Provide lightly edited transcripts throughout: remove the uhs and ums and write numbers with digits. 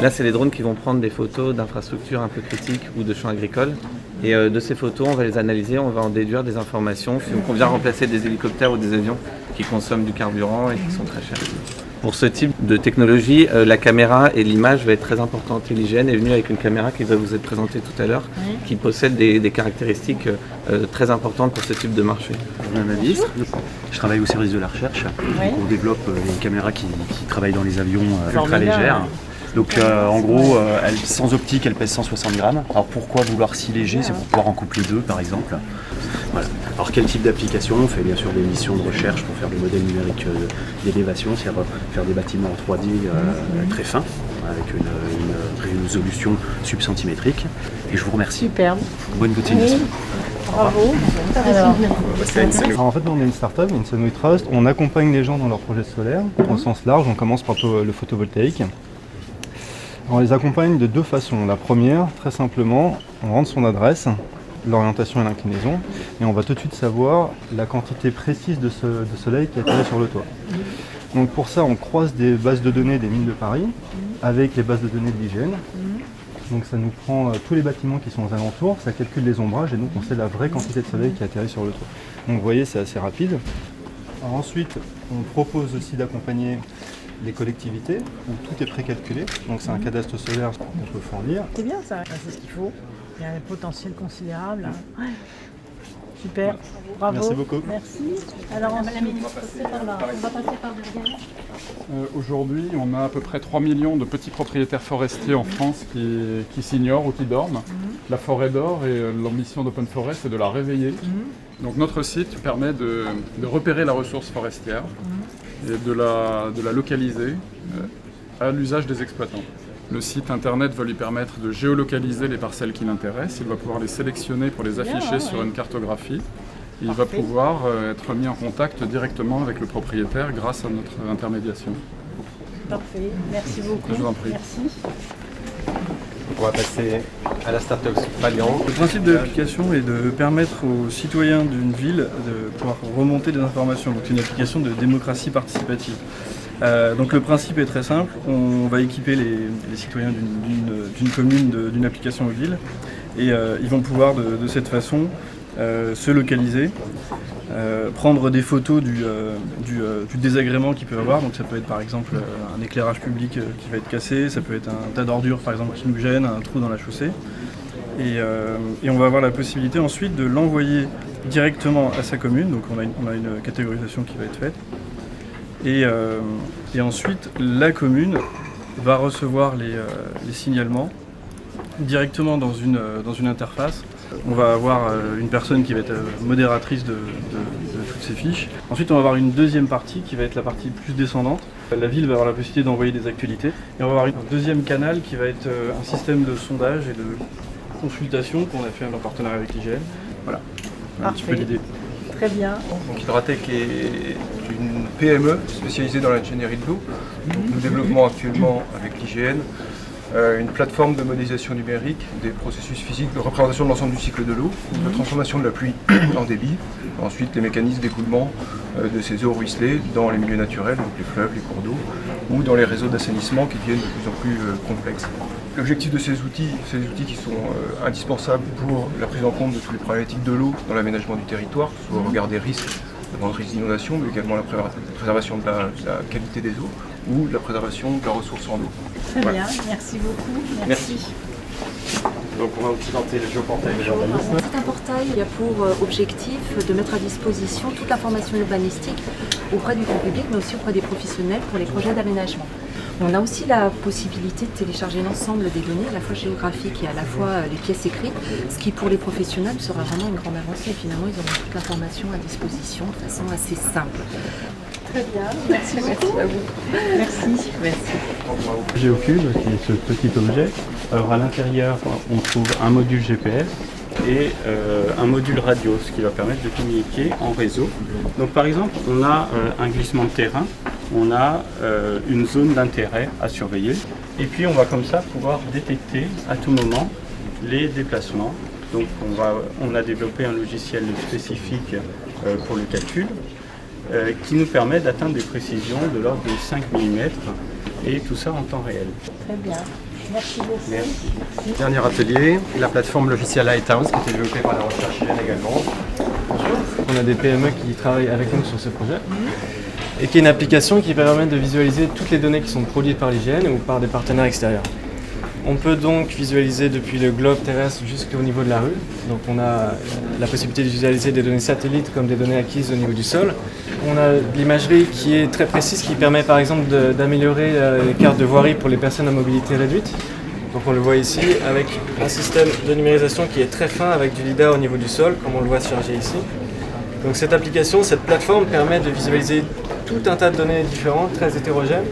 Là, c'est les drones qui vont prendre des photos d'infrastructures un peu critiques ou de champs agricoles. Et de ces photos, on va les analyser, on va en déduire des informations. Donc on vient remplacer des hélicoptères ou des avions qui consomment du carburant et qui sont très chers. Pour ce type de technologie, la caméra et l'image va être très importante. Et l'IGN est venu avec une caméra qui va vous être présentée tout à l'heure, qui possède des caractéristiques très importantes pour ce type de marché. Madame la ministre, je travaille au service de la recherche. Donc on développe une caméra qui travaille dans les avions ultra légères. Donc en gros, sans optique, elle pèse 160 grammes. Alors pourquoi vouloir si léger? C'est pour pouvoir en coupler deux par exemple. Voilà. Alors quel type d'application? On fait bien sûr des missions de recherche pour faire des modèles numériques d'élévation, c'est-à-dire faire des bâtiments en 3D très fins, avec une résolution subcentimétrique. Et je vous remercie. Superbe. Bonne continuation. Bravo. Alors en fait, nous, on est une start-up, une Sunway Trust. On accompagne les gens dans leurs projets solaires au sens large. On commence par le photovoltaïque. On les accompagne de deux façons. La première, très simplement, on rentre son adresse, l'orientation et l'inclinaison, et on va tout de suite savoir la quantité précise de soleil qui atterrit sur le toit. Donc pour ça, on croise des bases de données des mines de Paris avec les bases de données de l'IGN. Donc ça nous prend tous les bâtiments qui sont aux alentours, ça calcule les ombrages et donc on sait la vraie quantité de soleil qui atterrit sur le toit. Donc vous voyez, c'est assez rapide. Alors ensuite, on propose aussi d'accompagner les collectivités où tout est précalculé. Donc c'est un cadastre solaire qu'on peut fournir. C'est bien ça, c'est ce qu'il faut. Il y a un potentiel considérable. Ouais. Super, bravo. Merci beaucoup. Merci. Alors Madame la ministre, c'est par là. On va passer par derrière. Aujourd'hui, on a à peu près 3 millions de petits propriétaires forestiers en France qui s'ignorent ou qui dorment. La forêt dort et l'ambition d'Open Forest, c'est de la réveiller. Donc notre site permet de repérer la ressource forestière et de la localiser à l'usage des exploitants. Le site internet va lui permettre de géolocaliser les parcelles qui l'intéressent. Il va pouvoir les sélectionner pour les afficher sur une cartographie. Il va pouvoir être mis en contact directement avec le propriétaire grâce à notre intermédiation. Parfait, merci beaucoup. Je vous en prie. Merci. On va passer à la start-up Valiant. Le principe de l'application est de permettre aux citoyens d'une ville de pouvoir remonter des informations. Donc c'est une application de démocratie participative. Donc le principe est très simple, on va équiper les citoyens d'une commune d'une application mobile et ils vont pouvoir de cette façon se localiser, prendre des photos du désagrément qu'ils peuvent avoir. Donc ça peut être par exemple un éclairage public qui va être cassé, ça peut être un tas d'ordures par exemple qui nous gêne, un trou dans la chaussée. Et on va avoir la possibilité ensuite de l'envoyer directement à sa commune. Donc on a une catégorisation qui va être faite. Et ensuite, la commune va recevoir les signalements directement dans une interface. On va avoir une personne qui va être modératrice de toutes ces fiches. Ensuite, on va avoir une deuxième partie qui va être la partie plus descendante. La ville va avoir la possibilité d'envoyer des actualités. Et on va avoir un deuxième canal qui va être un système de sondage et de consultation qu'on a fait en partenariat avec l'IGN. Voilà, un petit peu l'idée. Très bien. Donc Hydratec est une PME spécialisée dans l'ingénierie de l'eau. Nous développons actuellement avec l'IGN une plateforme de modélisation numérique des processus physiques de représentation de l'ensemble du cycle de l'eau, de transformation de la pluie en débit, ensuite les mécanismes d'écoulement de ces eaux ruisselées dans les milieux naturels, donc les fleuves, les cours d'eau, ou dans les réseaux d'assainissement qui deviennent de plus en plus complexes. L'objectif de ces outils qui sont indispensables pour la prise en compte de toutes les problématiques de l'eau dans l'aménagement du territoire, que ce soit au regard des risques, notamment le risque d'inondation, mais également la préservation de la qualité des eaux ou la préservation de la ressource en eau. Très bien, merci beaucoup. Merci. Donc on va vous présenter le géoportail de l'urbanisme. C'est un portail qui a pour objectif de mettre à disposition toute l'information urbanistique auprès du grand public, mais aussi auprès des professionnels pour les projets d'aménagement. On a aussi la possibilité de télécharger l'ensemble des données, à la fois géographiques et à la fois les pièces écrites, ce qui pour les professionnels sera vraiment une grande avancée. Finalement, ils auront toute l'information à disposition de façon assez simple. Très bien, merci beaucoup. À vous. Merci. Géocube, qui est ce petit objet. Alors à l'intérieur, on trouve un module GPS et un module radio, ce qui va permettre de communiquer en réseau. Donc par exemple, on a un glissement de terrain, on a une zone d'intérêt à surveiller, et puis on va comme ça pouvoir détecter à tout moment les déplacements. Donc on a développé un logiciel spécifique pour le calcul, qui nous permet d'atteindre des précisions de l'ordre de 5 mm, et tout ça en temps réel. Très bien. Merci beaucoup. Dernier atelier, la plateforme logicielle Lighthouse qui a été développée par la recherche IGN également. On a des PME qui travaillent avec nous sur ce projet et qui est une application qui permet de visualiser toutes les données qui sont produites par l'IGN ou par des partenaires extérieurs. On peut donc visualiser depuis le globe terrestre jusqu'au niveau de la rue. Donc on a la possibilité de visualiser des données satellites comme des données acquises au niveau du sol. On a de l'imagerie qui est très précise, qui permet par exemple d'améliorer les cartes de voirie pour les personnes à mobilité réduite. Donc on le voit ici avec un système de numérisation qui est très fin avec du lidar au niveau du sol, comme on le voit chargé ici. Donc cette application, cette plateforme permet de visualiser tout un tas de données différentes, très hétérogènes.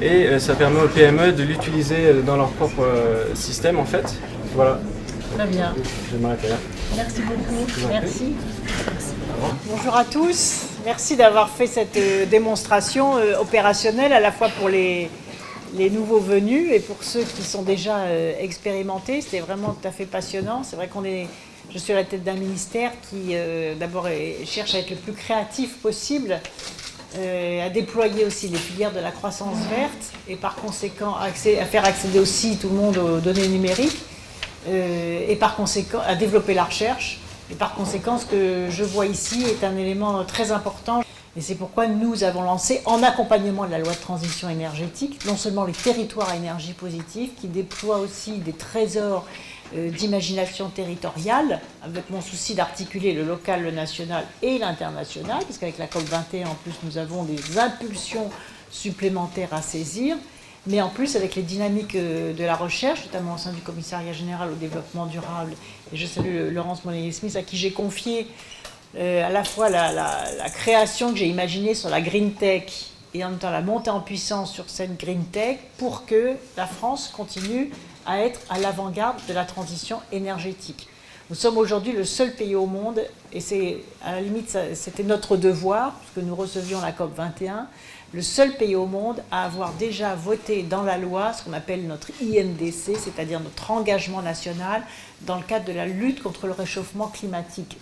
Et ça permet aux PME de l'utiliser dans leur propre système en fait. Voilà. Très bien. Je vais m'arrêter là. Merci beaucoup. Merci. Bonjour à tous. Merci d'avoir fait cette démonstration opérationnelle à la fois pour les nouveaux venus et pour ceux qui sont déjà expérimentés. C'était vraiment tout à fait passionnant. C'est vrai je suis à la tête d'un ministère qui d'abord cherche à être le plus créatif possible, à déployer aussi les filières de la croissance verte et par conséquent à faire accéder aussi tout le monde aux données numériques et par conséquent à développer la recherche. Et par conséquent, ce que je vois ici est un élément très important. Et c'est pourquoi nous avons lancé, en accompagnement de la loi de transition énergétique, non seulement les territoires à énergie positive, qui déploient aussi des trésors d'imagination territoriale, avec mon souci d'articuler le local, le national et l'international, parce qu'avec la COP21, en plus, nous avons des impulsions supplémentaires à saisir, mais en plus avec les dynamiques de la recherche, notamment au sein du Commissariat général au développement durable, et je salue Laurence Monnier-Smith, à qui j'ai confié à la fois la création que j'ai imaginée sur la Green Tech et en même temps la montée en puissance sur cette Green Tech pour que la France continue à être à l'avant-garde de la transition énergétique. Nous sommes aujourd'hui le seul pays au monde, et c'est à la limite c'était notre devoir, puisque nous recevions la COP21, le seul pays au monde à avoir déjà voté dans la loi ce qu'on appelle notre INDC, c'est-à-dire notre engagement national dans le cadre de la lutte contre le réchauffement climatique.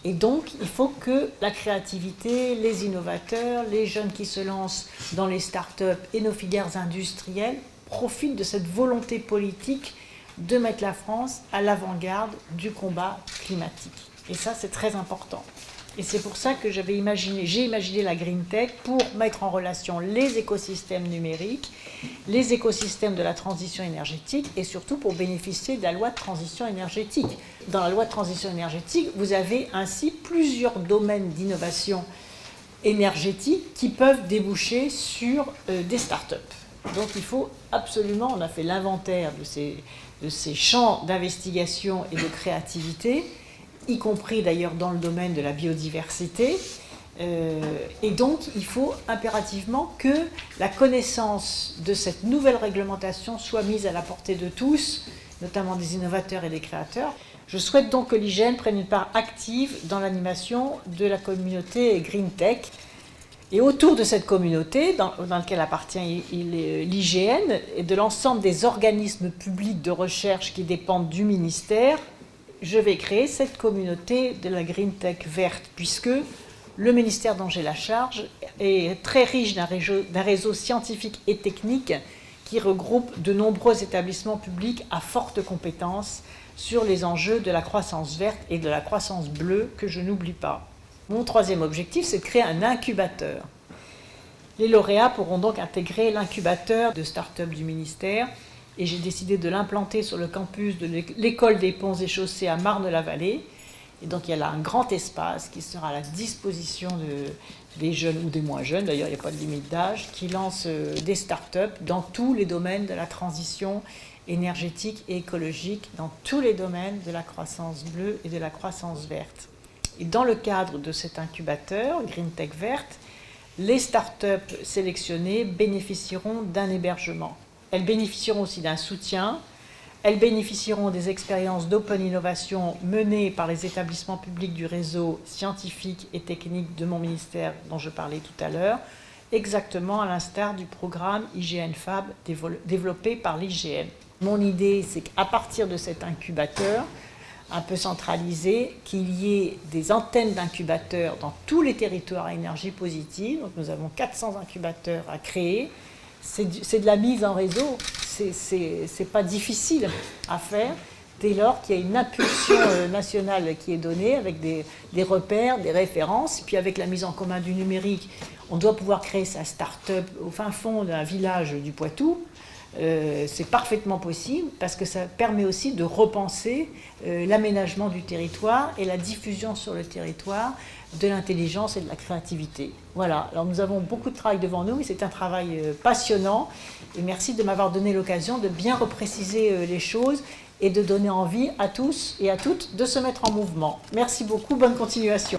Et donc, il faut que la créativité, les innovateurs, les jeunes qui se lancent dans les start-up et nos filières industrielles profitent de cette volonté politique de mettre la France à l'avant-garde du combat climatique. Et ça, c'est très important. Et c'est pour ça que j'ai imaginé la Green Tech pour mettre en relation les écosystèmes numériques, les écosystèmes de la transition énergétique et surtout pour bénéficier de la loi de transition énergétique. Dans la loi de transition énergétique, vous avez ainsi plusieurs domaines d'innovation énergétique qui peuvent déboucher sur des start-up. Donc il faut absolument, on a fait l'inventaire de ces champs d'investigation et de créativité, y compris d'ailleurs dans le domaine de la biodiversité. Et donc, il faut impérativement que la connaissance de cette nouvelle réglementation soit mise à la portée de tous, notamment des innovateurs et des créateurs. Je souhaite donc que l'IGN prenne une part active dans l'animation de la communauté Green Tech. Et autour de cette communauté, dans laquelle appartient l'IGN, et de l'ensemble des organismes publics de recherche qui dépendent du ministère, je vais créer cette communauté de la Green Tech verte, puisque le ministère dont j'ai la charge est très riche d'un réseau scientifique et technique qui regroupe de nombreux établissements publics à forte compétence sur les enjeux de la croissance verte et de la croissance bleue que je n'oublie pas. Mon troisième objectif, c'est de créer un incubateur. Les lauréats pourront donc intégrer l'incubateur de start-up du ministère et j'ai décidé de l'implanter sur le campus de l'école des ponts et chaussées à Marne-la-Vallée. Et donc il y a là un grand espace qui sera à la disposition des jeunes ou des moins jeunes, d'ailleurs il n'y a pas de limite d'âge, qui lancent des start-up dans tous les domaines de la transition énergétique et écologique, dans tous les domaines de la croissance bleue et de la croissance verte. Et dans le cadre de cet incubateur, Green Tech Verte, les start-up sélectionnées bénéficieront d'un hébergement. Elles bénéficieront aussi d'un soutien. Elles bénéficieront des expériences d'open innovation menées par les établissements publics du réseau scientifique et technique de mon ministère dont je parlais tout à l'heure, exactement à l'instar du programme IGN Fab développé par l'IGN. Mon idée, c'est qu'à partir de cet incubateur, un peu centralisé, qu'il y ait des antennes d'incubateurs dans tous les territoires à énergie positive. Donc nous avons 400 incubateurs à créer. C'est de la mise en réseau, c'est pas difficile à faire dès lors qu'il y a une impulsion nationale qui est donnée avec des repères, des références, puis avec la mise en commun du numérique, on doit pouvoir créer sa start-up au fin fond d'un village du Poitou. C'est parfaitement possible parce que ça permet aussi de repenser l'aménagement du territoire et la diffusion sur le territoire de l'intelligence et de la créativité. Voilà, alors nous avons beaucoup de travail devant nous, mais c'est un travail passionnant et merci de m'avoir donné l'occasion de bien repréciser les choses et de donner envie à tous et à toutes de se mettre en mouvement. Merci beaucoup, bonne continuation.